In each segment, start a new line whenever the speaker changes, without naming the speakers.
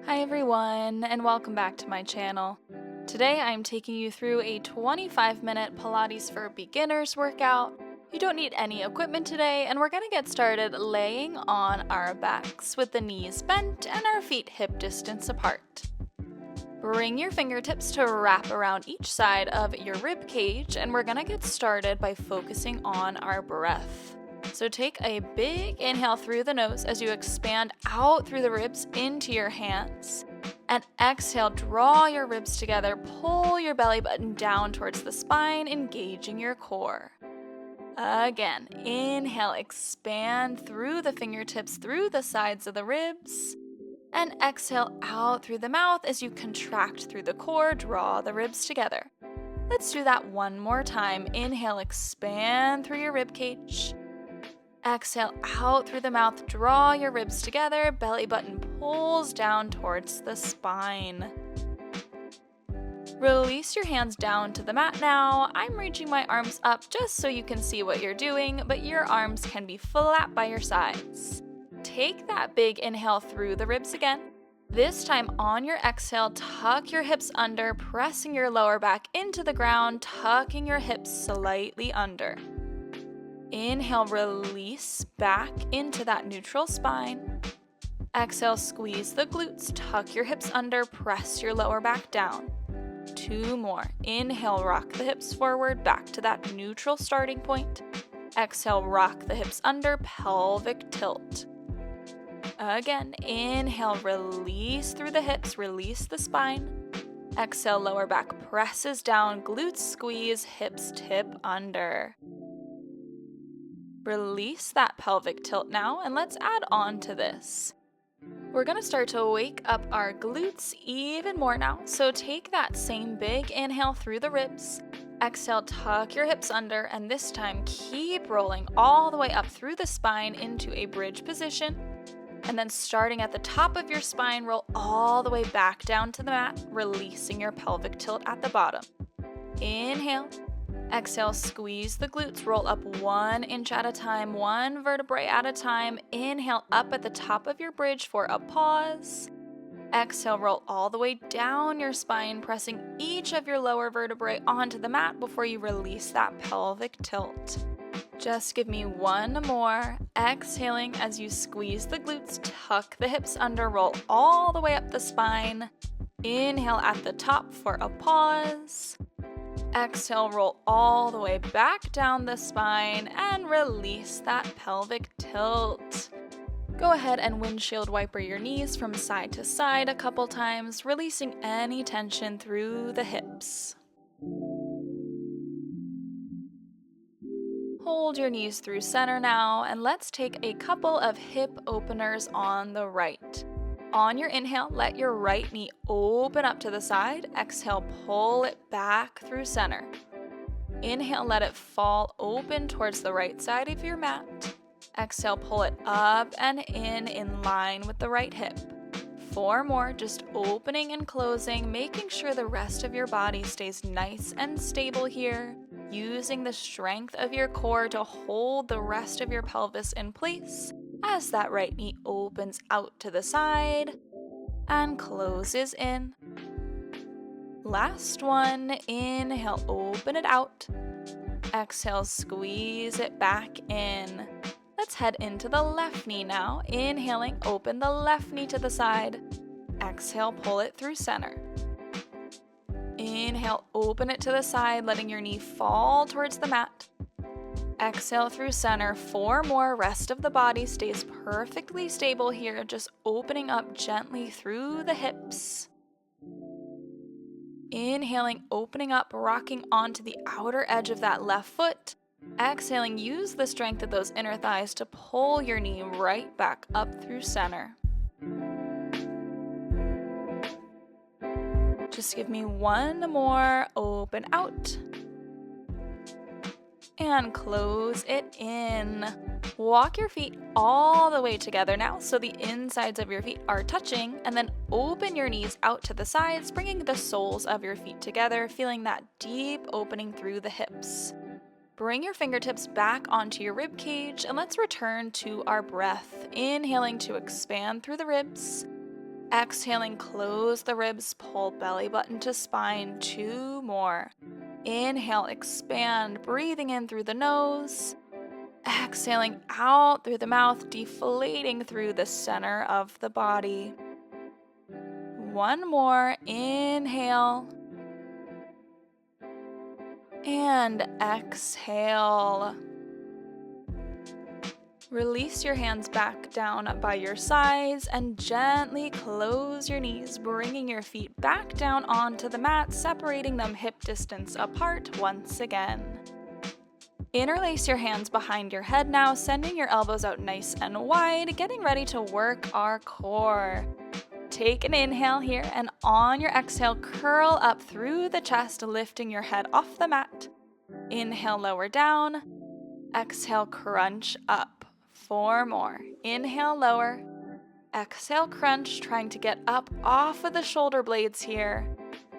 Hi everyone, and welcome back to my channel. Today I'm taking you through a 25-minute Pilates for beginners workout. You don't need any equipment today, and we're going to get started laying on our backs with the knees bent and our feet hip distance apart. Bring your fingertips to wrap around each side of your rib cage, and we're going to get started by focusing on our breath. So take a big inhale through the nose as you expand out through the ribs into your hands. And exhale, draw your ribs together, pull your belly button down towards the spine, engaging your core. Again, inhale, expand through the fingertips, through the sides of the ribs. And exhale out through the mouth as you contract through the core, draw the ribs together. Let's do that one more time. Inhale, expand through your rib cage. Exhale out through the mouth, draw your ribs together, belly button pulls down towards the spine. Release your hands down to the mat now. I'm reaching my arms up just so you can see what you're doing, but your arms can be flat by your sides. Take that big inhale through the ribs again. This time on your exhale, tuck your hips under, pressing your lower back into the ground, tucking your hips slightly under. Inhale, release back into that neutral spine. Exhale, squeeze the glutes, tuck your hips under, press your lower back down. 2 more. Inhale, rock the hips forward, back to that neutral starting point. Exhale, rock the hips under, pelvic tilt. Again, inhale, release through the hips, release the spine. Exhale, lower back presses down, glutes squeeze, hips tip under. Release that pelvic tilt now, and let's add on to this. We're going to start to wake up our glutes even more now, so take that same big inhale through the ribs. Exhale, tuck your hips under, and this time keep rolling all the way up through the spine into a bridge position. And then starting at the top of your spine, roll all the way back down to the mat, releasing your pelvic tilt at the bottom. Inhale. Exhale, squeeze the glutes, roll up 1 inch at a time, 1 vertebrae at a time. Inhale up at the top of your bridge for a pause. Exhale, roll all the way down your spine, pressing each of your lower vertebrae onto the mat before you release that pelvic tilt. Just give me 1 more. Exhaling as you squeeze the glutes, tuck the hips under, roll all the way up the spine. Inhale at the top for a pause. Exhale, roll all the way back down the spine and release that pelvic tilt. Go ahead and windshield wiper your knees from side to side a couple times, releasing any tension through the hips. Hold your knees through center now, and let's take a couple of hip openers on the right. On your inhale, let your right knee open up to the side. Exhale, pull it back through center. Inhale, let it fall open towards the right side of your mat. Exhale, pull it up and in line with the right hip. 4 more, just opening and closing, making sure the rest of your body stays nice and stable here. Using the strength of your core to hold the rest of your pelvis in place as that right knee opens out to the side and closes in. Last one, inhale, open it out. Exhale, squeeze it back in. Let's head into the left knee now. Inhaling, open the left knee to the side. Exhale, pull it through center. Inhale, open it to the side, letting your knee fall towards the mat. Exhale through center, 4 more, rest of the body stays perfectly stable here, just opening up gently through the hips. Inhaling, opening up, rocking onto the outer edge of that left foot. Exhaling, use the strength of those inner thighs to pull your knee right back up through center. Just give me 1 more, open out. And close it in. Walk your feet all the way together now so the insides of your feet are touching, and then open your knees out to the sides, bringing the soles of your feet together, feeling that deep opening through the hips. Bring your fingertips back onto your rib cage, and let's return to our breath. Inhaling to expand through the ribs. Exhaling, close the ribs, pull belly button to spine. 2 more. Inhale, expand, breathing in through the nose. Exhaling out through the mouth, deflating through the center of the body. 1 more. Inhale. And exhale. Release your hands back down by your sides and gently close your knees, bringing your feet back down onto the mat, separating them hip distance apart once again. Interlace your hands behind your head now, sending your elbows out nice and wide, getting ready to work our core. Take an inhale here, and on your exhale, curl up through the chest, lifting your head off the mat. Inhale, lower down. Exhale, crunch up. 4 more. Inhale, lower. Exhale, crunch, trying to get up off of the shoulder blades here.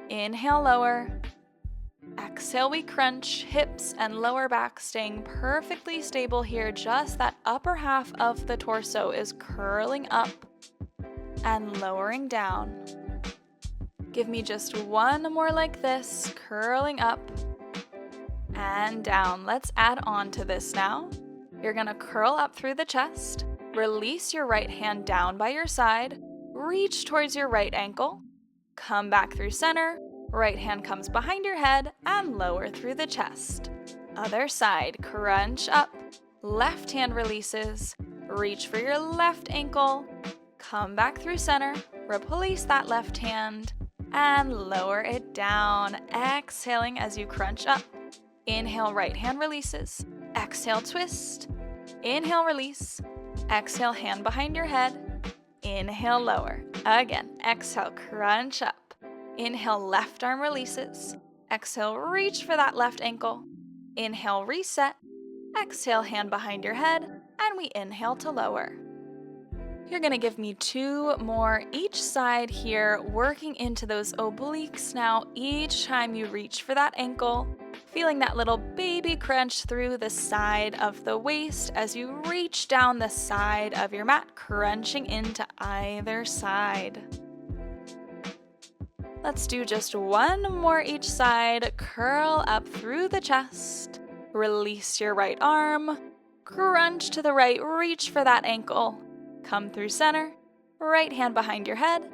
Inhale, lower. Exhale, we crunch, hips and lower back staying perfectly stable here. Just that upper half of the torso is curling up and lowering down. Give me just 1 more like this, curling up and down. Let's add on to this now. You're gonna curl up through the chest, release your right hand down by your side, reach towards your right ankle, come back through center, right hand comes behind your head, and lower through the chest. Other side, crunch up, left hand releases, reach for your left ankle, come back through center, replace that left hand, and lower it down, exhaling as you crunch up. Inhale, right hand releases. Exhale, twist. Inhale, release. Exhale, hand behind your head. Inhale, lower. Again, exhale, crunch up. Inhale, left arm releases. Exhale, reach for that left ankle. Inhale, reset. Exhale, hand behind your head. And we inhale to lower. You're gonna give me 2 more each side here, working into those obliques now each time you reach for that ankle. Feeling that little baby crunch through the side of the waist as you reach down the side of your mat, crunching into either side. Let's do just 1 more each side. Curl up through the chest. Release your right arm. Crunch to the right, reach for that ankle. Come through center, right hand behind your head,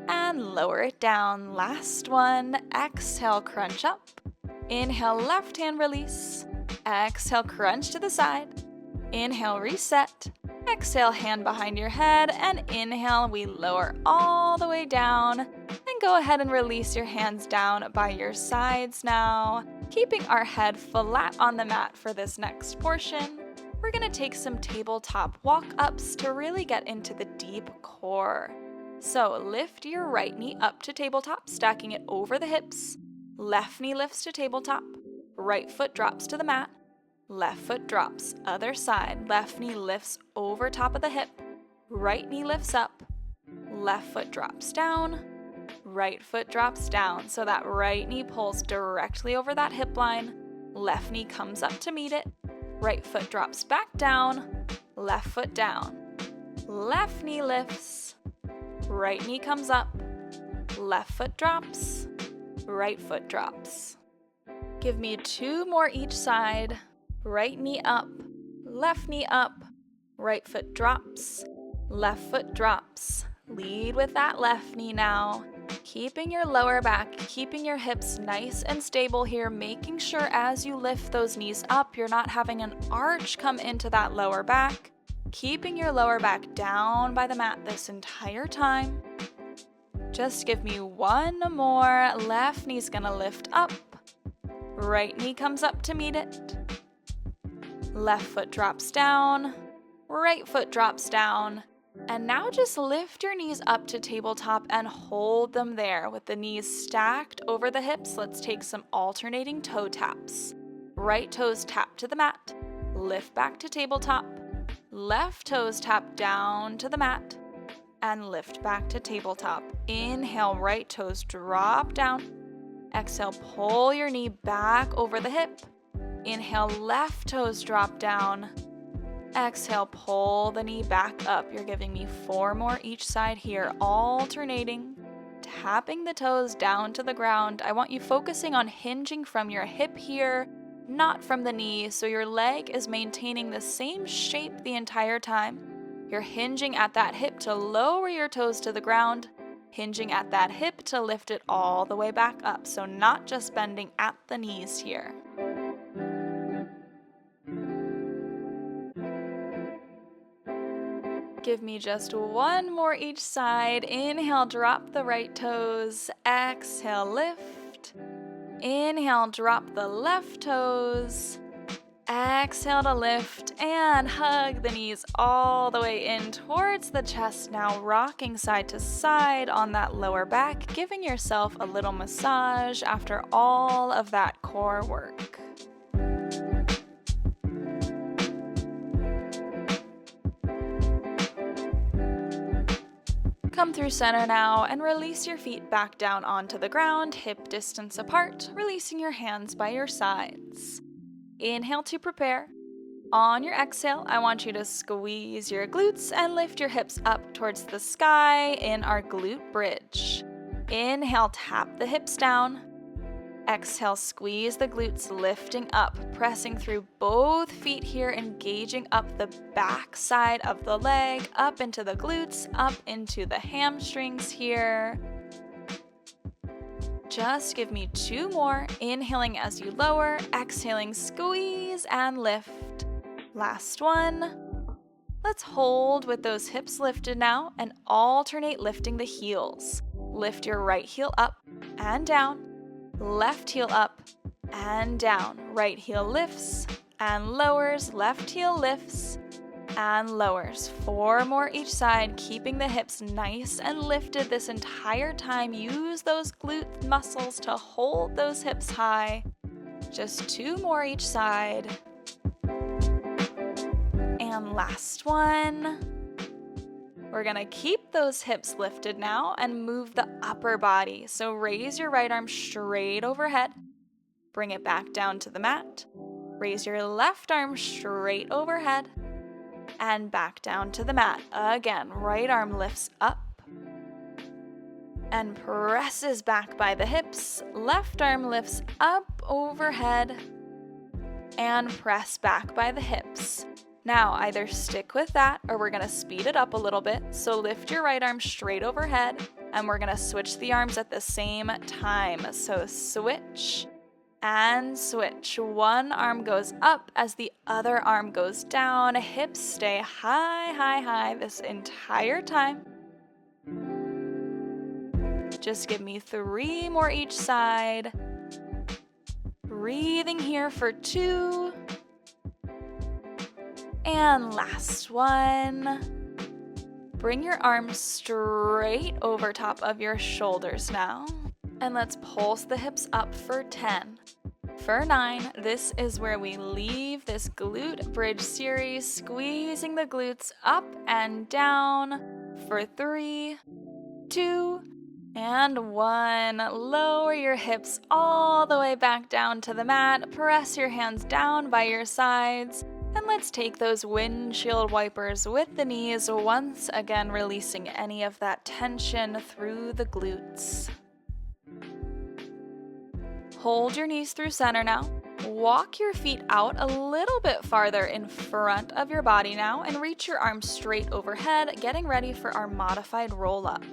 and lower it down. Last one. Exhale, crunch up. Inhale, left hand release. Exhale, crunch to the side. Inhale, reset. Exhale, hand behind your head, and inhale, we lower all the way down. And go ahead and release your hands down by your sides now, keeping our head flat on the mat for this next portion. We're gonna take some tabletop walk-ups to really get into the deep core. So lift your right knee up to tabletop, stacking it over the hips. Left knee lifts to tabletop. Right foot drops to the mat. Left foot drops. Other side. Left knee lifts over top of the hip. Right knee lifts up. Left foot drops down. Right foot drops down. So that right knee pulls directly over that hip line. Left knee comes up to meet it. Right foot drops back down. Left foot down. Left knee lifts. Right knee comes up. Left foot drops. Right foot drops. Give me 2 more each side. Right knee up, left knee up, right foot drops, left foot drops. Lead with that left knee now. Keeping your lower back, keeping your hips nice and stable here, making sure as you lift those knees up, you're not having an arch come into that lower back. Keeping your lower back down by the mat this entire time. Just give me 1 more. Left knee's gonna lift up. Right knee comes up to meet it. Left foot drops down. Right foot drops down. And now just lift your knees up to tabletop and hold them there with the knees stacked over the hips. Let's take some alternating toe taps. Right toes tap to the mat. Lift back to tabletop. Left toes tap down to the mat. And lift back to tabletop. Inhale, right toes drop down. Exhale, pull your knee back over the hip. Inhale, left toes drop down. Exhale, pull the knee back up. You're giving me 4 more each side here, alternating, tapping the toes down to the ground. I want you focusing on hinging from your hip here, not from the knee, so your leg is maintaining the same shape the entire time. You're hinging at that hip to lower your toes to the ground, hinging at that hip to lift it all the way back up, so not just bending at the knees here. Give me just 1 more each side. Inhale, drop the right toes. Exhale, lift. Inhale, drop the left toes. Exhale to lift and hug the knees all the way in towards the chest. Now rocking side to side on that lower back, giving yourself a little massage after all of that core work. Come through center now and release your feet back down onto the ground, hip distance apart, releasing your hands by your sides. Inhale to prepare. On your exhale, I want you to squeeze your glutes and lift your hips up towards the sky in our glute bridge. Inhale, tap the hips down. Exhale, squeeze the glutes, lifting up, pressing through both feet here, engaging up the back side of the leg, up into the glutes, up into the hamstrings here. Just give me 2 more, inhaling as you lower, exhaling, squeeze and lift. Last one. Let's hold with those hips lifted now and alternate lifting the heels. Lift your right heel up and down. Left heel up and down. Right heel lifts and lowers. Left heel lifts and lowers. 4 more each side, keeping the hips nice and lifted this entire time. Use those glute muscles to hold those hips high. Just 2 more each side. And last one. We're gonna keep those hips lifted now and move the upper body. So raise your right arm straight overhead. Bring it back down to the mat. Raise your left arm straight overhead and back down to the mat. Again, right arm lifts up and presses back by the hips. Left arm lifts up overhead and press back by the hips. Now, either stick with that or we're gonna speed it up a little bit. So lift your right arm straight overhead and we're gonna switch the arms at the same time. So switch and switch. One arm goes up as the other arm goes down. Hips stay high, high, high this entire time. Just give me 3 more each side. Breathing here for 2. And last one. Bring your arms straight over top of your shoulders now. And let's pulse the hips up for 10. For 9, this is where we leave this glute bridge series, squeezing the glutes up and down. For 3, 2, and 1. Lower your hips all the way back down to the mat. Press your hands down by your sides. And let's take those windshield wipers with the knees, once again releasing any of that tension through the glutes. Hold your knees through center now. Walk your feet out a little bit farther in front of your body now and reach your arms straight overhead, getting ready for our modified roll-up.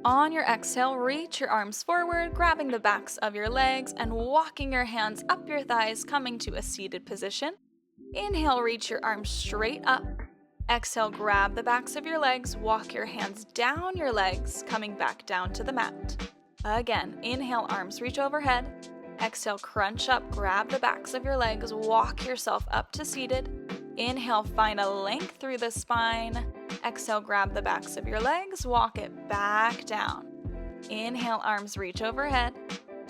On your exhale, reach your arms forward, grabbing the backs of your legs and walking your hands up your thighs, coming to a seated position. Inhale, reach your arms straight up. Exhale, grab the backs of your legs, walk your hands down your legs, coming back down to the mat. Again, inhale, arms reach overhead. Exhale, crunch up, grab the backs of your legs, walk yourself up to seated. Inhale, find a length through the spine. Exhale, grab the backs of your legs, walk it back down. Inhale, arms reach overhead.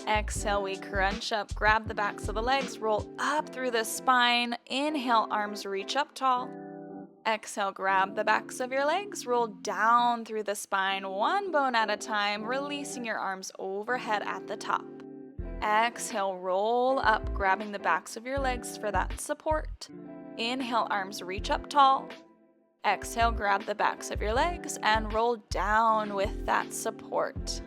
Exhale, we crunch up, grab the backs of the legs, roll up through the spine. Inhale, arms reach up tall. Exhale, grab the backs of your legs, roll down through the spine, one bone at a time, releasing your arms overhead at the top. Exhale, roll up, grabbing the backs of your legs for that support. Inhale, arms reach up tall. Exhale, grab the backs of your legs and roll down with that support.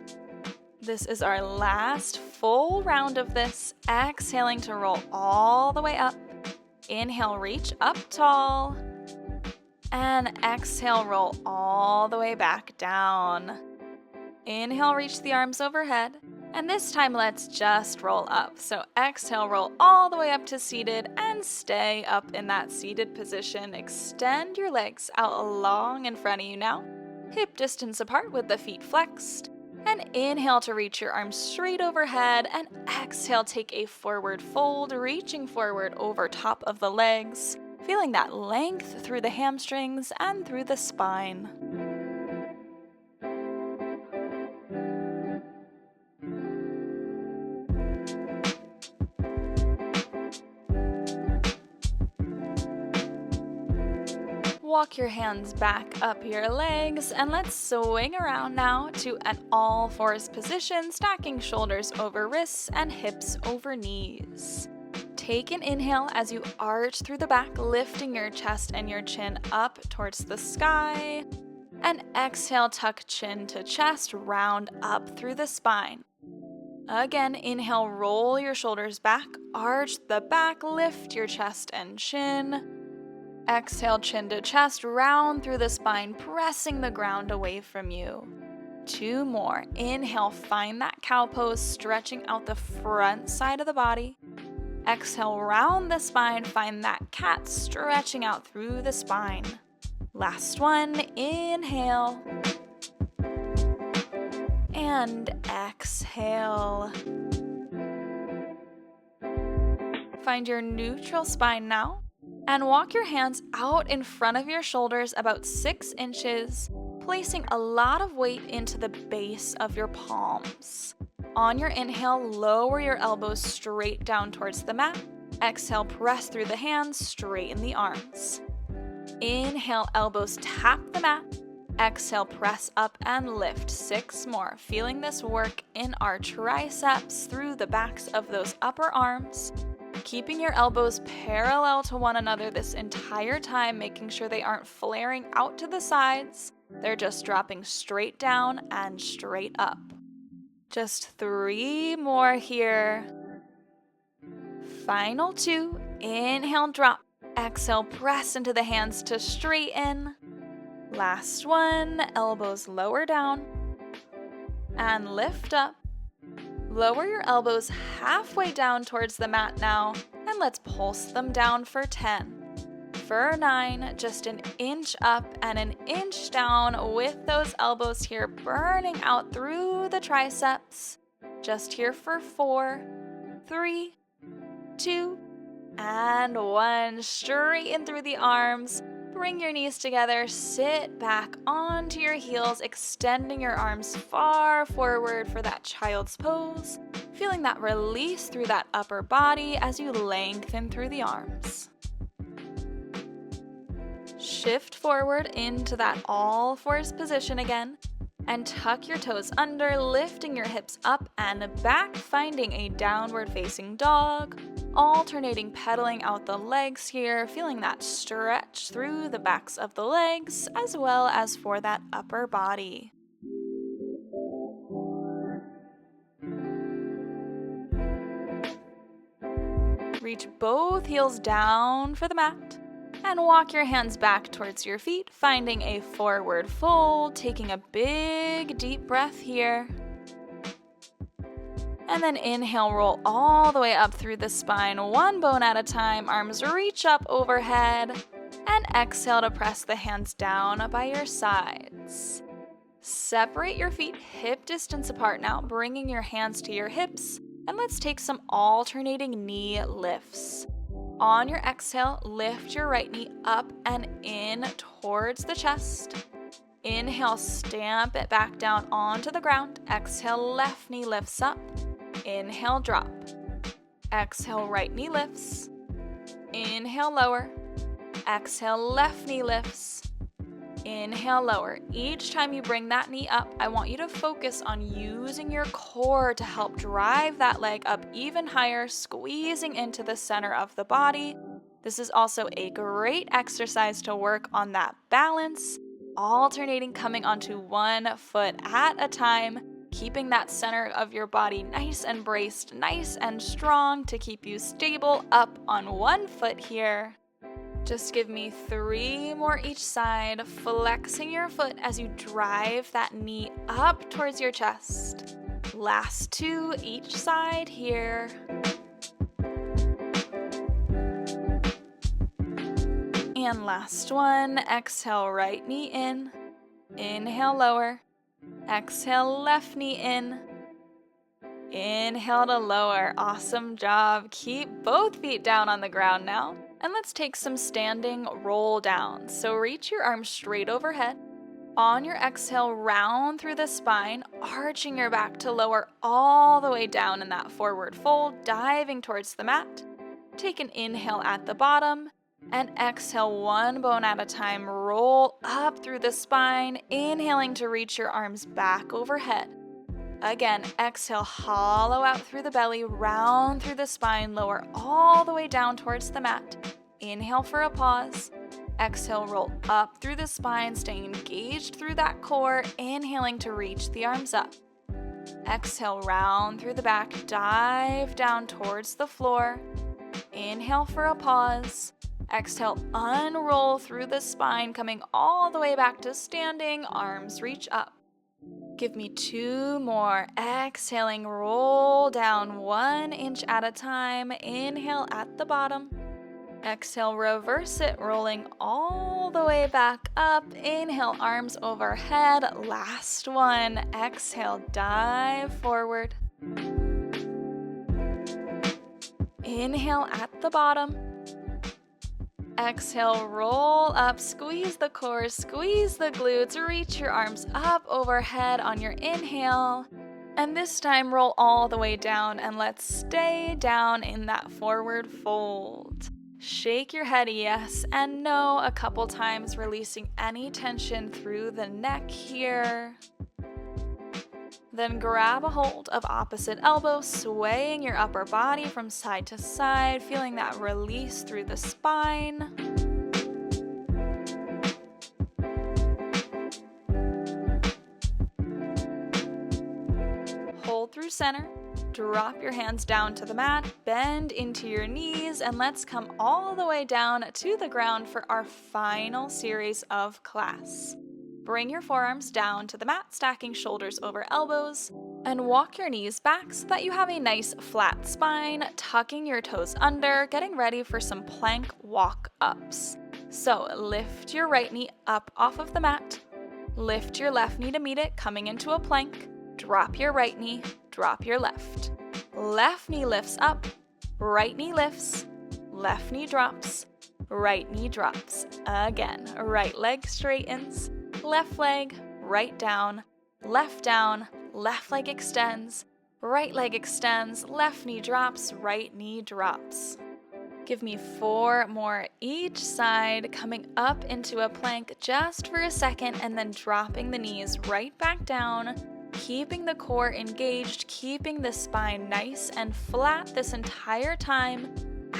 This is our last full round of this. Exhaling to roll all the way up. Inhale, reach up tall. And exhale, roll all the way back down. Inhale, reach the arms overhead. And this time, let's just roll up. So exhale, roll all the way up to seated and stay up in that seated position. Extend your legs out long in front of you now. Hip distance apart with the feet flexed. And inhale to reach your arms straight overhead. And exhale, take a forward fold, reaching forward over top of the legs. Feeling that length through the hamstrings and through the spine. Walk your hands back up your legs and let's swing around now to an all fours position, stacking shoulders over wrists and hips over knees. Take an inhale as you arch through the back, lifting your chest and your chin up towards the sky. And exhale, tuck chin to chest, round up through the spine. Again, inhale, roll your shoulders back, arch the back, lift your chest and chin. Exhale, chin to chest, round through the spine, pressing the ground away from you. 2 more. Inhale, find that cow pose, stretching out the front side of the body. Exhale, round the spine, find that cat, stretching out through the spine. Last one. Inhale. And exhale. Find your neutral spine now. And walk your hands out in front of your shoulders about 6 inches, placing a lot of weight into the base of your palms. On your inhale, lower your elbows straight down towards the mat. Exhale, press through the hands, straighten the arms. Inhale, elbows tap the mat. Exhale, press up and lift. 6 more. Feeling this work in our triceps through the backs of those upper arms. Keeping your elbows parallel to one another this entire time, making sure they aren't flaring out to the sides. They're just dropping straight down and straight up. Just 3 more here. Final 2. Inhale, drop. Exhale, press into the hands to straighten. Last one. Elbows lower down. And lift up. Lower your elbows halfway down towards the mat now, and let's pulse them down for 10. For 9, just an inch up and an inch down with those elbows here burning out through the triceps. Just here for 4, 3, 2, and 1. Straighten through the arms. Bring your knees together, sit back onto your heels, extending your arms far forward for that child's pose, feeling that release through that upper body as you lengthen through the arms. Shift forward into that all fours position again, and tuck your toes under, lifting your hips up and back, finding a downward facing dog. Alternating pedaling out the legs here, feeling that stretch through the backs of the legs as well as for that upper body. Reach both heels down for the mat and walk your hands back towards your feet, finding a forward fold, taking a big deep breath here. And then inhale, roll all the way up through the spine, 1 bone at a time, arms reach up overhead, and exhale to press the hands down by your sides. Separate your feet hip distance apart now, bringing your hands to your hips, and let's take some alternating knee lifts. On your exhale, lift your right knee up and in towards the chest. Inhale, stamp it back down onto the ground. Exhale, left knee lifts up. Inhale, drop. Exhale, right knee lifts. Inhale, lower. Exhale, left knee lifts. Inhale, lower. Each time you bring that knee up, I want you to focus on using your core to help drive that leg up even higher, squeezing into the center of the body. This is also a great exercise to work on that balance, alternating coming onto one foot at a time, keeping that center of your body nice and braced, nice and strong to keep you stable up on one foot here. Just give me 3 more each side, flexing your foot as you drive that knee up towards your chest. Last 2 each side here. And last one, exhale right knee in, inhale lower, exhale left knee in, inhale to lower. Awesome job. Keep both feet down on the ground now. And let's take some standing roll down. So reach your arms straight overhead. On your exhale, round through the spine, arching your back to lower all the way down in that forward fold, diving towards the mat. Take an inhale at the bottom and exhale one bone at a time. Roll up through the spine, inhaling to reach your arms back overhead. Again, exhale, hollow out through the belly, round through the spine, lower all the way down towards the mat. Inhale for a pause. Exhale, roll up through the spine, staying engaged through that core, inhaling to reach the arms up. Exhale, round through the back, dive down towards the floor. Inhale for a pause. Exhale, unroll through the spine, coming all the way back to standing, arms reach up. Give me 2 more. Exhaling, roll down 1 inch at a time. Inhale at the bottom. Exhale, reverse it, rolling all the way back up. Inhale, arms overhead. Last one. Exhale, dive forward. Inhale at the bottom. Exhale, roll up, squeeze the core, squeeze the glutes, reach your arms up overhead on your inhale. And this time roll all the way down and let's stay down in that forward fold. Shake your head yes and no a couple times, releasing any tension through the neck here. Then grab a hold of opposite elbow, swaying your upper body from side to side, feeling that release through the spine. Hold through center, drop your hands down to the mat, bend into your knees, and let's come all the way down to the ground for our final series of class. Bring your forearms down to the mat, stacking shoulders over elbows, and walk your knees back so that you have a nice flat spine, tucking your toes under, getting ready for some plank walk-ups. So lift your right knee up off of the mat, lift your left knee to meet it, coming into a plank, drop your right knee, drop your left. Left knee lifts up, right knee lifts, left knee drops, right knee drops. Again, right leg straightens, left leg, right down, left leg extends, right leg extends, left knee drops, right knee drops. Give me 4 more each side, coming up into a plank just for a second and then dropping the knees right back down, keeping the core engaged, keeping the spine nice and flat this entire time.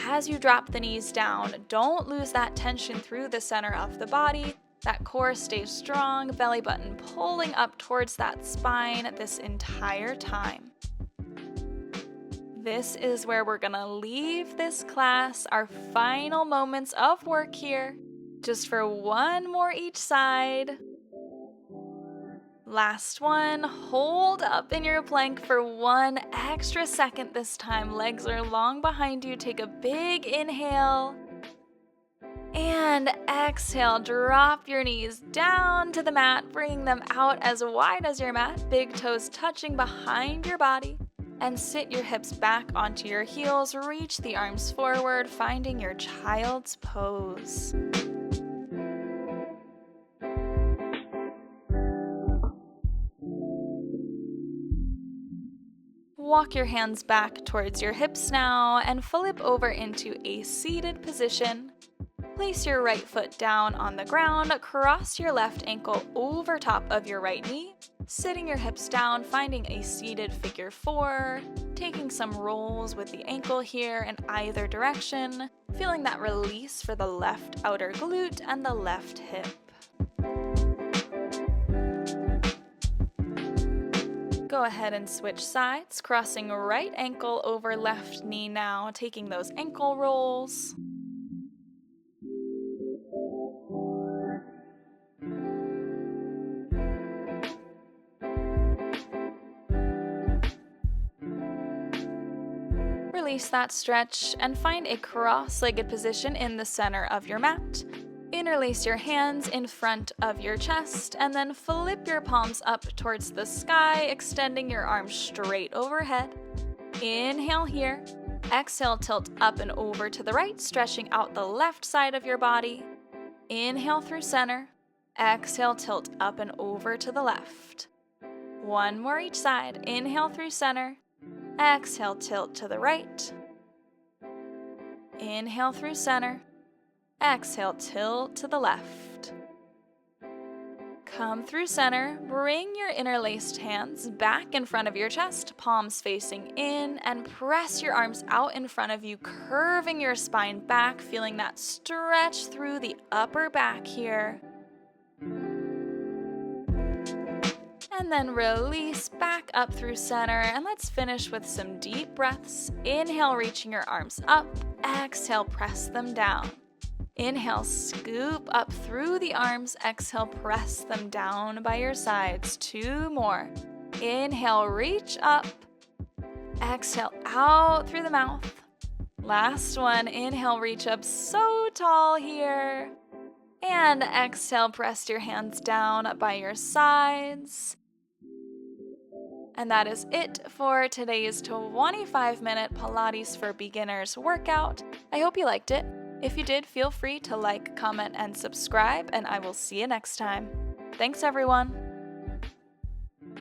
As you drop the knees down, don't lose that tension through the center of the body. That core stays strong, belly button pulling up towards that spine this entire time. This is where we're gonna leave this class, our final moments of work here, just for 1 more each side. Last one, hold up in your plank for 1 extra second this time. Legs are long behind you, take a big inhale. And exhale, drop your knees down to the mat, bringing them out as wide as your mat, big toes touching behind your body. And sit your hips back onto your heels, reach the arms forward, finding your child's pose. Walk your hands back towards your hips now and flip over into a seated position. Place your right foot down on the ground, cross your left ankle over top of your right knee, sitting your hips down, finding a seated figure 4, taking some rolls with the ankle here in either direction, feeling that release for the left outer glute and the left hip. Go ahead and switch sides, crossing right ankle over left knee now, taking those ankle rolls. Release that stretch and find a cross-legged position in the center of your mat. Interlace your hands in front of your chest and then flip your palms up towards the sky, extending your arms straight overhead. Inhale here. Exhale, tilt up and over to the right, stretching out the left side of your body. Inhale through center. Exhale, tilt up and over to the left. One more each side. Inhale through center. Exhale, tilt to the right. Inhale through center. Exhale, tilt to the left. Come through center, bring your interlaced hands back in front of your chest, palms facing in, and press your arms out in front of you, curving your spine back, feeling that stretch through the upper back here. And then release back up through center, and let's finish with some deep breaths. Inhale, reaching your arms up. Exhale, press them down. Inhale, scoop up through the arms. Exhale, press them down by your sides. Two more. Inhale, reach up. Exhale, out through the mouth. Last one. Inhale, reach up so tall here. And exhale, press your hands down by your sides. And that is it for today's 25-minute Pilates for Beginners workout. I hope you liked it. If you did, feel free to like, comment, and subscribe, and I will see you next time. Thanks, everyone.